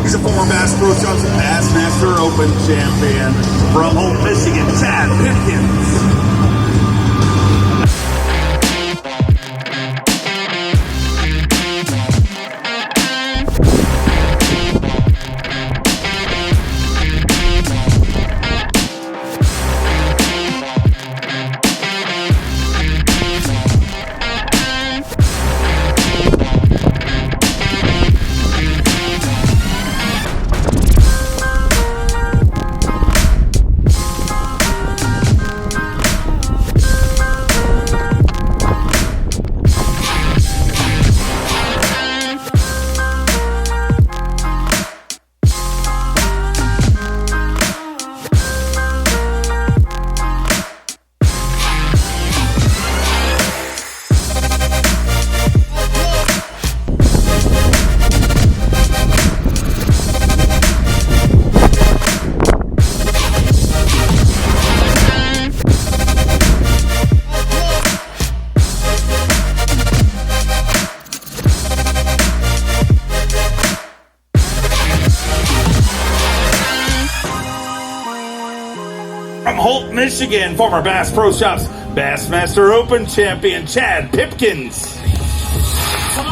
He's a former Bass Pro Shops and Bassmaster Open champion from Holt, Michigan, Chad Pipkens. From Holt, Michigan, former Bass Pro Shops Bassmaster Open champion Chad Pipkens.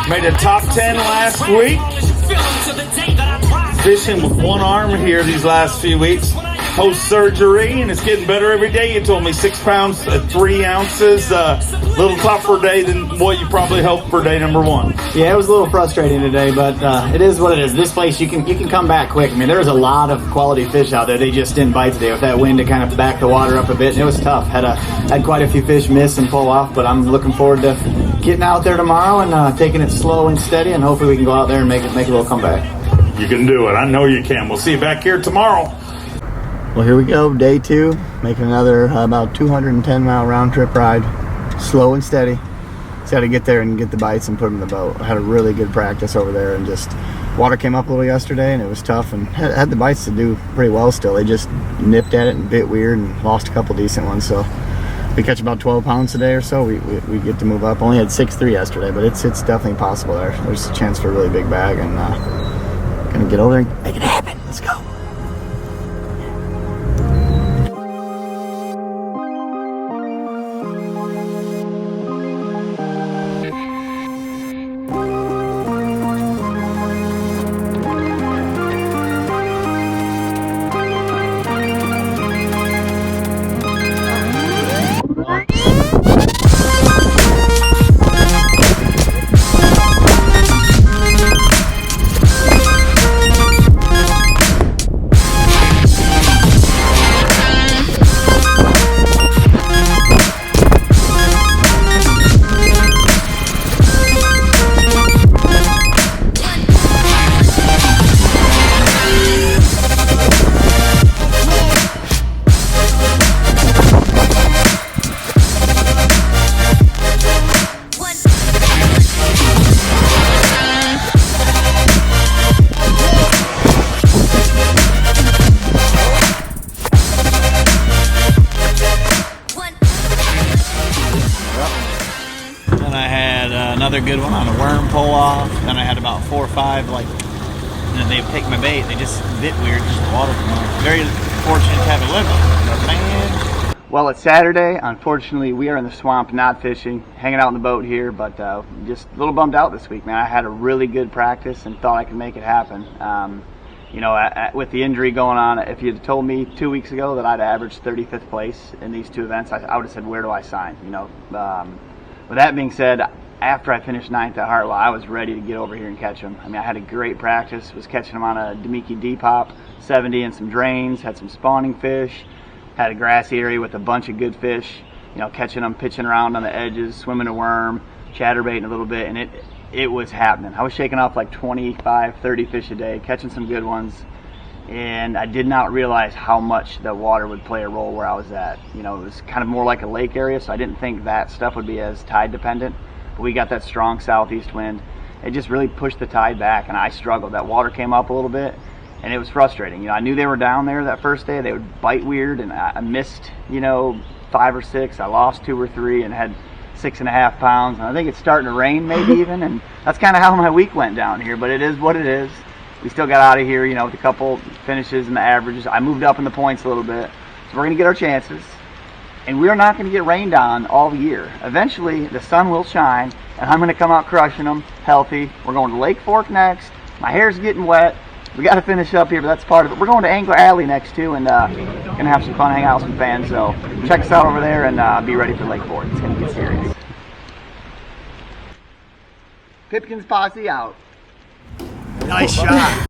Made a top 10 last week. Fishing with one arm here these last few weeks. Post-surgery, and it's getting better every day. You told me 6 pounds, 3 ounces. A little tougher day than what you probably hoped for day number 1. Yeah, it was a little frustrating today, but it is what it is. This place, you can come back quick. I mean, there was a lot of quality fish out there. They just didn't bite today with that wind to kind of back the water up a bit, and it was tough. Had quite a few fish miss and pull off, but I'm looking forward to getting out there tomorrow and taking it slow and steady, and hopefully we can go out there and make a little comeback. You can do it. I know you can. We'll see you back here tomorrow. Well, here we go, day 2, making another about 210-mile round trip ride, slow and steady. Just got to get there and get the bites and put them in the boat. I had a really good practice over there, and just water came up a little yesterday, and it was tough, and had the bites to do pretty well still. They just nipped at it and bit weird and lost a couple decent ones. So we catch about 12 pounds today or so. We get to move up. Only had 6.3 yesterday, but it's definitely possible there. There's a chance for a really big bag, and gonna get over there and make it happen. Let's go. Another good one on a worm pull off. Then I had about 4 or 5 and then they take my bait. They just bit weird, just the water from there. Very fortunate to have a limit. Man. Well, it's Saturday. Unfortunately, we are in the swamp, not fishing, hanging out in the boat here, but just a little bummed out this week, man. I had a really good practice and thought I could make it happen. With the injury going on, if you'd told me 2 weeks ago that I'd averaged 35th place in these 2 events, I would have said, where do I sign? With that being said, after I finished 9th at Hartwell, I was ready to get over here and catch them. I mean, I had a great practice, was catching them on a Demiki D-Pop, 70 and some drains, had some spawning fish, had a grassy area with a bunch of good fish, catching them, pitching around on the edges, swimming a worm, chatterbaiting a little bit, and it was happening. I was shaking off like 25, 30 fish a day, catching some good ones, and I did not realize how much the water would play a role where I was at. It was kind of more like a lake area, so I didn't think that stuff would be as tide dependent. But we got that strong southeast wind. It just really pushed the tide back, and I struggled. That water came up a little bit, and it was frustrating. I knew they were down there that first day. They would bite weird, and I missed, 5 or 6. I lost 2 or 3 and had 6.5 pounds. And I think it's starting to rain maybe even, and that's kind of how my week went down here. But it is what it is. we still got out of here, with a couple finishes and the averages. I moved up in the points a little bit. So we're going to get our chances. And we are not going to get rained on all year. Eventually, the sun will shine, and I'm going to come out crushing them, healthy. We're going to Lake Fork next. My hair's getting wet. We got to finish up here, but that's part of it. We're going to Angler Alley next, too, and going to have some fun, hang out with some fans. So check us out over there and be ready for Lake Fork. It's going to get serious. Pipkens posse out. Nice shot.